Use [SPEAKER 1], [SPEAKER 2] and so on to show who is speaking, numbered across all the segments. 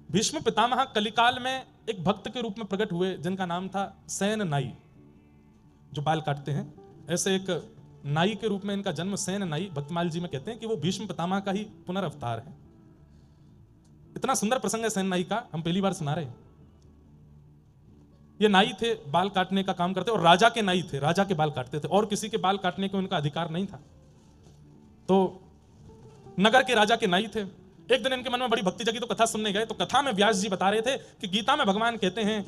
[SPEAKER 1] भीष्म पितामह कलिकाल में एक भक्त के रूप में प्रकट हुए जिनका नाम था सेन नाई, जो बाल काटते हैं। ऐसे एक नाई के रूप में इनका जन्म सेन नाई भक्तमाल जी में कहते हैं कि वो भीष्म पितामह का ही पुनर्अवतार है। इतना सुंदर प्रसंग है सेन नाई का, हम पहली बार सुना रहे हैं। ये नाई थे, बाल काटने का काम करते और राजा के नाई थे, राजा के बाल काटते थे और किसी के बाल काटने का उनका अधिकार नहीं था। तो नगर के राजा के नाई थे। एक दिन इनके मन में बड़ी भक्ति जगी तो कथा सुनने गए। तो कथा में व्यास जी बता रहे थे कि गीता में भगवान कहते हैं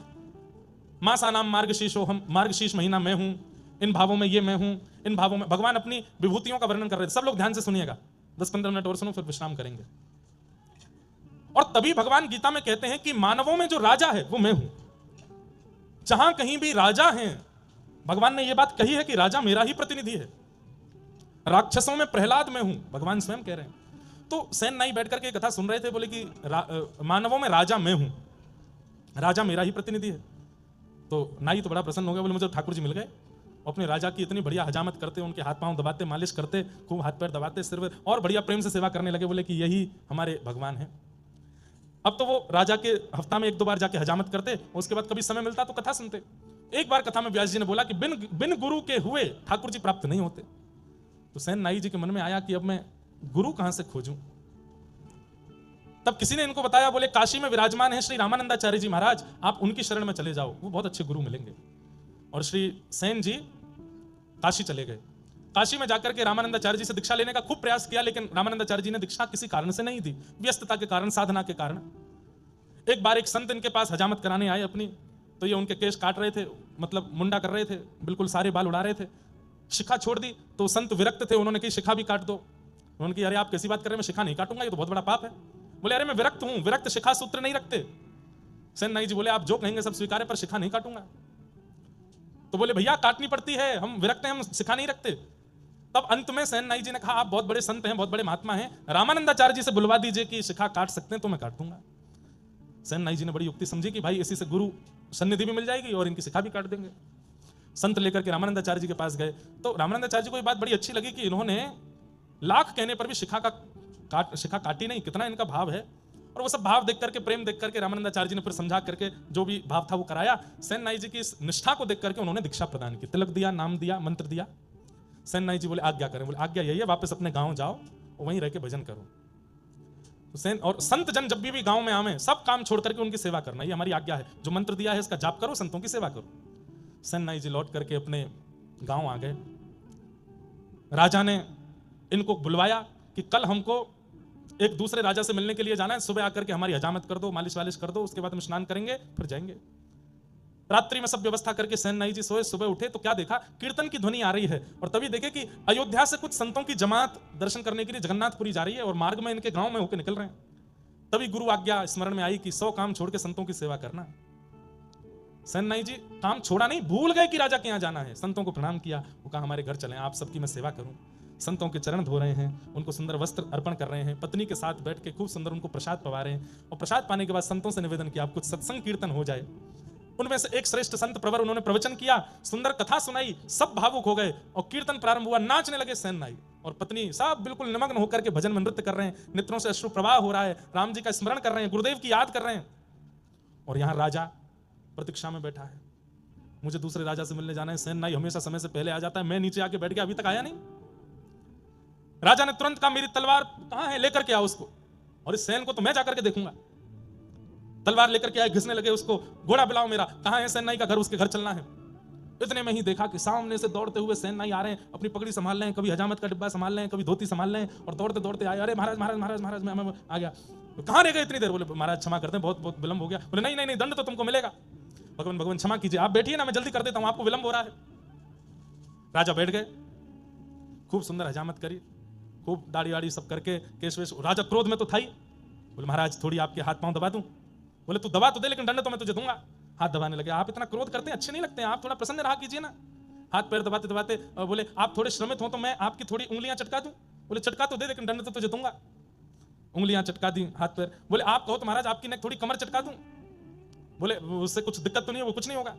[SPEAKER 1] मासा नाम मार्गशीर्षो, हम मार्गशीर्ष महीना मैं हूं, इन भावों में ये मैं हूं, इन भावों में भगवान अपनी विभूतियों का वर्णन कर रहे थे। सब लोग ध्यान से सुनिएगा, 10-15 मिनट और सुनो फिर विश्राम करेंगे। और तभी भगवान गीता में कहते हैं कि मानवों में जो राजा है वो मैं हूं। जहां कहीं भी राजा हैं, भगवान ने यह बात कही है कि राजा मेरा ही प्रतिनिधि है। राक्षसों में प्रहलाद मैं हूं, भगवान स्वयं कह रहे हैं। तो सेन नाई बैठ करके कथा सुन रहे थे, बोले कि मानवों में राजा मैं हूं, राजा मेरा ही प्रतिनिधि है। तो नाई तो बड़ा प्रसन्न हो गया, बोले मुझे ठाकुर जी मिल गए। अपने राजा की इतनी बढ़िया हजामत करते, उनके हाथ पांव दबाते, मालिश करते, खूब हाथ पैर दबाते, सिर और बढ़िया प्रेम से सेवा करने लगे। बोले कि यही हमारे भगवान है। अब तो वो राजा के हफ्ता में 1-2 बार जाके हजामत करते, उसके बाद कभी समय मिलता तो कथा सुनते। एक बार कथा में व्यास जी ने बोला कि बिन गुरु के हुए ठाकुर जी प्राप्त नहीं होते। तो सेन नाई जी के मन में आया कि अब मैं गुरु कहां से खोजूं। तब किसी ने इनको बताया, बोले काशी में विराजमान है श्री रामानंदाचार्य जी महाराज, आप उनकी शरण में चले जाओ, वो बहुत अच्छे गुरु मिलेंगे। और श्री सेन जी काशी चले गए। काशी में जाकर के रामानंदाचार्य जी से दीक्षा लेने का खूब प्रयास किया, लेकिन रामानंदाचार्य जी ने दीक्षा किसी कारण से नहीं दी, व्यस्तता के कारण, साधना के कारण। एक बार एक संत इनके पास हजामत कराने आए अपनी, तो ये उनके केश काट रहे थे, मतलब मुंडा कर रहे थे, बिल्कुल सारे बाल उड़ा रहे थे। शिखा छोड़ दी तो संत विरक्त थे, उन्होंने कही शिखा भी काट दो। उन्होंने कहा अरे आप कैसी बात कर रहे हैं, मैं शिखा नहीं काटूंगा, ये तो बहुत बड़ा पाप है। बोले अरे मैं विरक्त हूं, विरक्त शिखा सूत्र नहीं रखते। सेन नाई जी बोले आप जो कहेंगे सब स्वीकार है, पर शिखा नहीं काटूंगा। तो बोले भैया काटनी पड़ती है, हम विरक्त हैं, हम शिखा नहीं रखते। तब अंत में सेन नाई जी ने कहा आप बहुत बड़े संत हैं, बहुत बड़े महात्मा हैं, रामानंदाचार्य जी से बुलवा दीजिए कि शिखा काट सकते हैं तो मैं काट दूंगा। सेन नाई जी ने बड़ी युक्ति समझी कि भाई इसी से गुरु सन्निधि भी मिल जाएगी और इनकी शिखा भी काट देंगे। संत लेकर के रामानंदाचार्य जी के पास गए। तो रामानंदाचार्य जी को ये बात बड़ी अच्छी लगी कि इन्होंने लाख कहने पर भी शिखा काटी नहीं, कितना इनका भाव है। और वो सब भाव देख करके, प्रेम देख करके रामानंदाचार्य जी ने फिर समझा करके जो भी भाव था वो कराया। सेन नाई जी की इस निष्ठा को देख करके उन्होंने दीक्षा प्रदान की, तिलक दिया, नाम दिया, मंत्र दिया। सेन नाई जी बोले आज्ञा करें। बोले आज्ञा यही है, वापस अपने गांव जाओ और वहीं रह के भजन करो। तो सेन और संत जन जब भी गांव में आवे, सब काम छोड़ करके उनकी सेवा करना, ये हमारी आज्ञा है। जो मंत्र दिया है इसका जाप करो, संतों की सेवा करो। सेन नाई जी लौट करके अपने गांव आ गए। राजा ने इनको बुलवाया कि कल हमको एक दूसरे राजा से मिलने के लिए जाना है, सुबह आकर के हमारी हजामत कर दो, मालिश वालिश कर दो, उसके बाद हम स्नान करेंगे, फिर जाएंगे। रात्रि में सब व्यवस्था करके सेन नाई जी सोए। सुबह उठे तो क्या देखा, कीर्तन की ध्वनि आ रही है। और तभी देखे कि अयोध्या से कुछ संतों की जमात दर्शन करने के लिए जगन्नाथपुरी जा रही है और मार्ग में इनके गांव में होकर निकल रहे हैं। तभी गुरु आज्ञा स्मरण में आई कि 100 काम छोड़ के संतों की सेवा करना। सेन नाई जी काम छोड़ा नहीं, भूल गए कि राजा के यहाँ जाना है। संतों को प्रणाम किया, वो कहा हमारे घर चलें, आप सबकी मैं सेवा करूं। संतों के चरण धो रहे हैं, उनको सुंदर वस्त्र अर्पण कर रहे हैं, पत्नी के साथ बैठ के खूब सुंदर उनको प्रसाद पवा रहे हैं। और प्रसाद पाने के बाद संतों से निवेदन किया आप कुछ सत्संग कीर्तन हो जाए। उनमें से एक श्रेष्ठ संत प्रवर, उन्होंने प्रवचन किया, सुंदर कथा सुनाई, सब भावुक हो गए और कीर्तन प्रारंभ हुआ। नाचने लगे सेन नाई और पत्नी, सब बिल्कुल निमग्न होकर के भजन में नृत्य कर रहे हैं, नेत्रों से अश्रु प्रवाह हो रहा है, राम जी का स्मरण कर रहे हैं, गुरुदेव की याद कर रहे हैं। और यहां राजा प्रतीक्षा में बैठा है, मुझे दूसरे राजा से मिलने जाना है। सेन नाई हमेशा समय से पहले आ जाता है, मैं नीचे आके बैठ गया, अभी तक आया नहीं। राजा ने तुरंत कहा मेरी तलवार कहां है, लेकर के आओ उसको। और इस सेन को तो मैं जाकर के देखूंगा। तलवार लेकर के आए, घिसने लगे उसको, घोड़ा बुलाओ मेरा, कहां है सेन नाई का घर, उसके घर चलना है। इतने में ही देखा कि सामने से दौड़ते हुए सेन नाई आ रहे हैं, अपनी पगड़ी संभाल रहे हैं, कभी हजामत का डिब्बा संभाल रहे हैं, कभी धोती संभाल रहे हैं, और दौड़ते दौड़ते आए। अरे महाराज महाराज महाराज महाराज मैं आ गया। तो कहां रह गए इतनी देर? बोले महाराज क्षमा करते हैं, बहुत बहुत विलंब हो गया। बोले नहीं नहीं नहीं, दंड तो तुमको मिलेगा। भगवान भगवान क्षमा कीजिए, आप बैठिए ना, मैं जल्दी कर देता हूं, आपको विलंब हो रहा है। राजा बैठ गए, खूब सुंदर हजामत करी, खूब दाढ़ी वाड़ी सब करके, केश वेश। राजा क्रोध में तो था ही। बोले महाराज थोड़ी आपके हाथ पांव दबा दूं? बोले तू दबा तो दे, लेकिन दंड तो मैं तुझे दूंगा। हाथ दबाने लगे। आप इतना क्रोध करते हैं, अच्छे नहीं लगते हैं, आप थोड़ा प्रसन्न रहा कीजिए ना। हाथ पैर दबाते दबाते बोले आप थोड़े श्रमित हो तो मैं आपकी थोड़ी उंगलियां चटका दूं? बोले चटका तो दे, लेकिन दंड तो तुझे दूंगा। उंगलियां चटका दी, हाथ पैर। बोले आप कहो तो महाराज आपकी नेक थोड़ी कमर चटका दूं? बोले उससे कुछ दिक्कत तो नहीं है, वो कुछ नहीं होगा।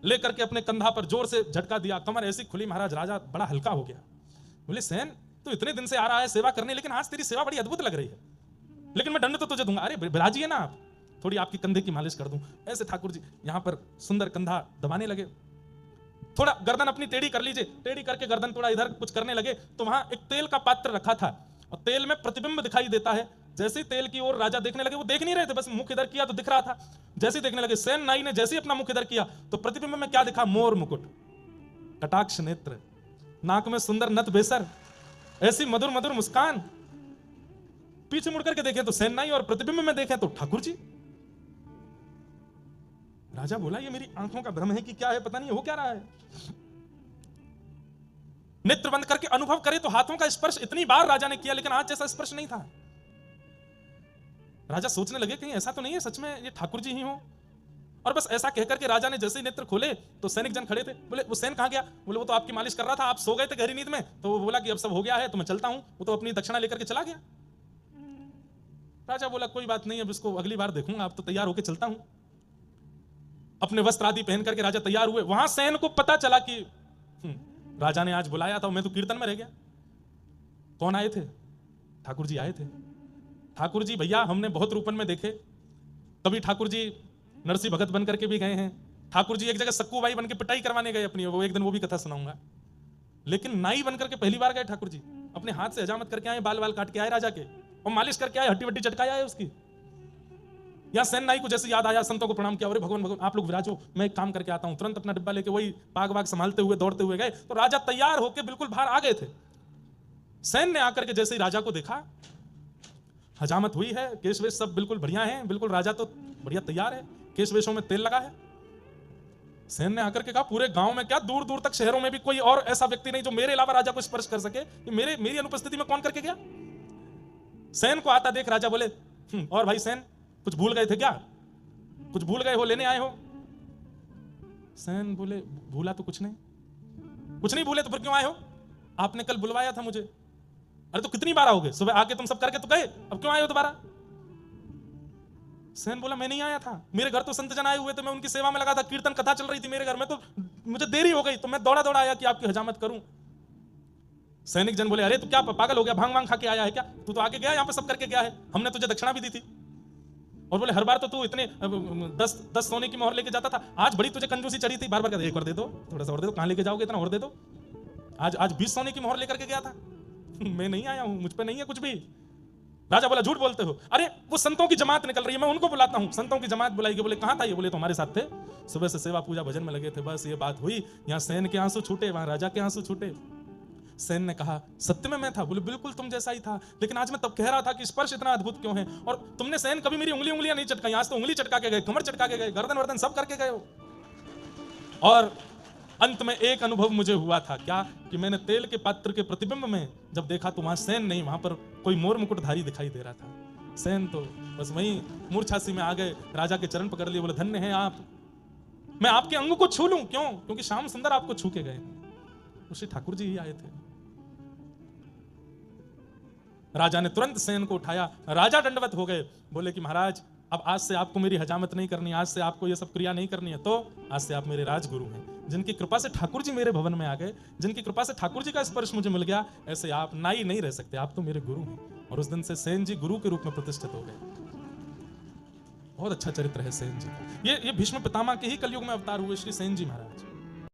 [SPEAKER 1] लेकर के अपने कंधा पर जोर से झटका दिया, कमर ऐसी खुली, महाराज राजा बड़ा हल्का हो गया। बोले सेन तो इतने दिन से आ रहा है सेवा करने, लेकिन आज तेरी सेवा बड़ी अद्भुत लग रही है, लेकिन मैं दंड तो तुझे दूंगा। अरे बिराजिए ना आप, थोड़ी आपकी कंधे की मालिश कर दूं। ऐसे ठाकुर जी यहां पर सुंदर कंधा दबाने लगे। थोड़ा गर्दन अपनी टेढ़ी कर लीजिए, टेढ़ी करके गर्दन थोड़ा इधर कुछ करने लगे तो वहां एक तेल का पात्र रखा था और तेल में प्रतिबिंब दिखाई देता है। जैसे ही तेल की ओर राजा देखने लगे, वो देख नहीं रहे थे, बस मुख इधर किया तो दिख रहा था। जैसे ही देखने लगे, सेन नाई ने जैसे ही अपना मुख इधर किया तो प्रतिबिंब में क्या दिखा? मोर मुकुट, कटाक्ष नेत्र, नाक में सुंदर नथ बेसर, ऐसी मधुर मधुर मुस्कान। पीछे मुड़ करके देखें तो सेन नाई और प्रतिबिंब में देखें तो ठाकुर जी। राजा बोला ये मेरी आंखों का भ्रम है कि क्या है, पता नहीं हो क्या रहा है। नेत्र बंद करके अनुभव करे तो हाथों का स्पर्श इतनी बार राजा ने किया, लेकिन आज जैसा स्पर्श नहीं था। राजा सोचने लगे कहीं ऐसा तो नहीं है सच में ये ठाकुर जी ही हो। और बस ऐसा कहकर के राजा ने जैसे ही नेत्र खोले तो सैनिक जन खड़े थे। बोले वो सैन कहां गया? बोले वो तो आपकी मालिश कर रहा था, आप सो गए थे गहरी नींद में। तो वो बोला कि अब सब हो गया है तो मैं चलता हूं। वो तो अपनी दक्षिणा लेकर के चला गया। राजा बोला कोई बात नहीं, अब इसको अगली बार देखूंगा, अब तो तैयार होकर चलता हूं। अपने वस्त्र आदि पहन करके राजा तैयार हुए। वहां सैन को पता चला कि राजा ने आज बुलाया था, मैं तो कीर्तन में रह गया। कौन आए थे? ठाकुर जी आए थे। ठाकुर जी भैया हमने बहुत रूपन में देखे, कभी ठाकुर जी नरसिंह भगत बन करके भी गए हैं। ठाकुर जी एक जगह सक्कूबाई बन के पिटाई करवाने गए अपनी, वो एक दिन वो भी कथा सुनाऊंगा। लेकिन नाई बन करके पहली बार गए ठाकुर जी, अपने हाथ से हजामत करके आए, बाल बाल काट के आए राजा के, और मालिश करके आए, हड्डी वड्डी चटकाया है उसकी। या सेन नाई को जैसे याद आया, संतों को प्रणाम किया, अरे भगवान भगवान आप लोग विराजो, मैं एक काम करके आता हूं। तुरंत अपना डिब्बा लेके वही पाग वाग संभालते हुए दौड़ते हुए गए। तो राजा तैयार होकर बिल्कुल बाहर आ गए थे। सैन ने आकर के जैसे ही राजा को देखा, हजामत हुई है, केश वेश सब बिल्कुल बढ़िया है, बिल्कुल राजा तो बढ़िया तैयार है, केश वेशों में तेल लगा है। सैन ने आकर के कहा पूरे गांव में क्या, दूर दूर तक शहरों में भी कोई और ऐसा व्यक्ति नहीं जो मेरे अलावा राजा को स्पर्श कर सके। मेरी अनुपस्थिति में कौन करके गया? सैन को आता देख राजा बोले और भाई सैन कुछ भूल गए थे क्या? कुछ भूल गए हो, लेने आए हो? सैन बोले भूला तो कुछ नहीं। कुछ नहीं भूले तो फिर क्यों आए हो? आपने कल बुलवाया था मुझे। अरे तो कितनी बार आओगे? सुबह आके तुम सब करके तो गए, अब क्यों आए हो दोबारा? सैन बोला मैं नहीं आया था, मेरे घर तो संत जन आए हुए थे, मैं उनकी सेवा में लगा था, कीर्तन कथा चल रही थी मेरे घर में, तो मुझे देरी हो गई तो मैं दौड़ा दौड़ा आया कि आपकी हजामत करूं। सैनिक जन बोले अरे तू क्या पागल हो गया, भांग वांग खा के आया है क्या? तू तो आके गया, यहाँ पे सब करके गया है, हमने तुझे दक्षिणा भी दी थी। और बोले हर बार तो तू इतने 10 सोने की मोहर लेके जाता था, आज बड़ी तुझे कंजूसी चढ़ी थी, बार बार कहते एक और दे दो, थोड़ा सा और दे दो, कहां लेके जाओगे इतना, और दे दो। आज 20 सोने की मोहर लेकर के गया था। मैं नहीं आया हूं, मुझ पे नहीं है कुछ भी। राजा बोला झूठ बोलते हो। अरे वो संतों की जमात निकल रही है, मैं उनको बुलाता हूं। संतों की जमात बुलाई गई। बोले कहां था ये? बोले तुम्हारे साथ थे, सुबह से सेवा पूजा भजन में लगे थे, बस ये बात हुई। यहां सैन के आंसू छूटे, वहां राजा के आंसू छूटे। सैन ने कहा सत्य में मैं था? बोले बिल्कुल तुम जैसा ही था, लेकिन आज मैं तब कह रहा था कि स्पर्श इतना अद्भुत क्यों है। और तुमने सैन कभी मेरी उंगलियां नहीं चटकाई, आज तो उंगली चटका के गए, कमर चटका के गए, गर्दन वर्दन सब करके गए हो। और अंत में एक अनुभव मुझे हुआ था, क्या कि मैंने तेल के पात्र के प्रतिबिंब में जब देखा तो वहां सैन नहीं, वहां पर कोई मोर मुकुटधारी दिखाई दे रहा था। सैन तो बस वहीं मूर्छासी में आ गए, राजा के चरण पकड़ लिए, बोले धन्य हैं आप, मैं आपके अंग को छू लूं? क्यों? क्योंकि श्याम सुंदर आपको छू के गए। श्री ठाकुर जी ही आए थे। राजा ने तुरंत सैन को उठाया, राजा दंडवत हो गए, बोले कि महाराज अब आज से आपको मेरी हजामत नहीं करनी, आज से आपको ये सब क्रिया नहीं करनी है, तो आज से आप मेरे राजगुरु हैं। जिनकी कृपा से ठाकुर जी मेरे भवन में आ गए, जिनकी कृपा से ठाकुर जी का स्पर्श मुझे मिल गया, ऐसे आप नाई नहीं रह सकते, आप तो मेरे गुरु हैं। और उस दिन से सैन जी गुरु के रूप में प्रतिष्ठित हो गए। बहुत अच्छा चरित्र है सैन जी का। ये भीष्म पितामह के ही कलयुग में अवतार हुए श्री सैन जी महाराज।